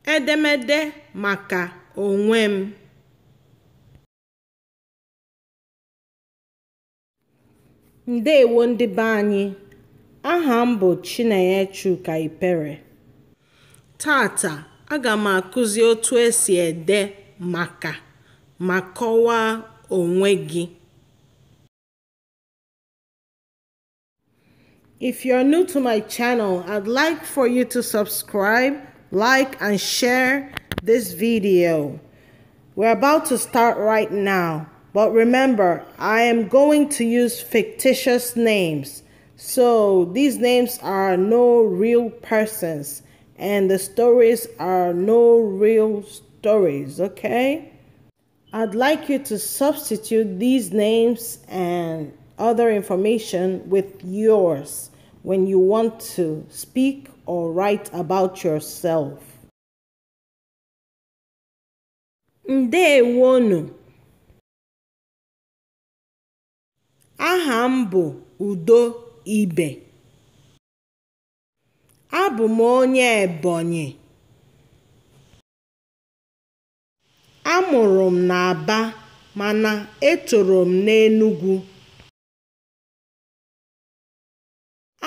Edemede maka onwe m. Ndewo ndị be anyị. Aha m bụ Chinenyechuka. Tata aga m akụzi otu esi ede maka ma kọwaa onwe gị. If you're new to my channel, I'd like for you to subscribe, like, and share this video. We're about to start right now, but remember, I am going to use fictitious names. So these names are no real persons, and the stories are no real stories, okay? I'd like you to substitute these names and other information with yours when you want to speak or write about yourself. Ndewonu. Aha m bụ Udo Ibe. Abụ m onye Ebonyi. Amụrụ m n'Aba mana etoro m n'Enugu.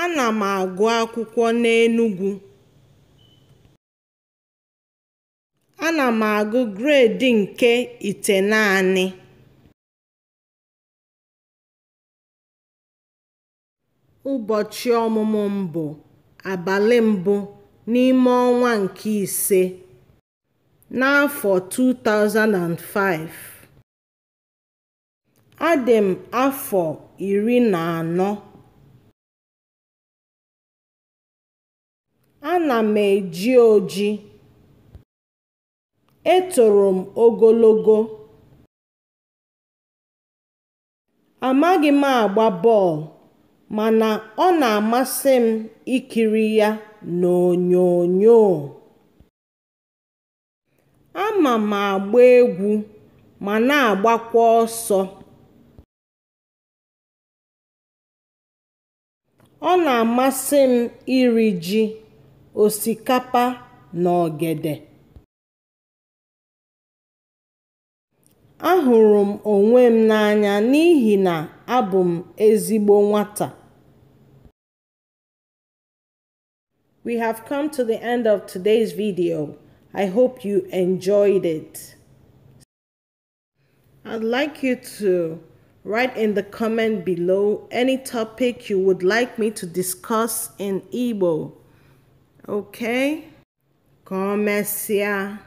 Ana m agụ akwụkwọ n'Enugu. Ana m agụ gredi nke 9. Ụbọchị ọmụmụ m bụ abalị mbụ n'ime ọnwa nke 5 n'afọ 2005. Adị m afọ 14. Ana m eji oji. Etoro m ogologo. Amaghị m agba bọọlụ, mana ọ na-amasị m ikiri ya n'onyonyo. Ama m agba egwu ma na-agbakwa ọsọ. Ọ na-amasị m iri ji, osikapa na ogede. Ahụrụ m onwe m n'anya n'ihi na abụ m ezigbo nwata. We have come to the end of today's video. I hope you enjoyed it. I'd like you to write in the comment below any topic you would like me to discuss in Igbo. Okay? Komesia.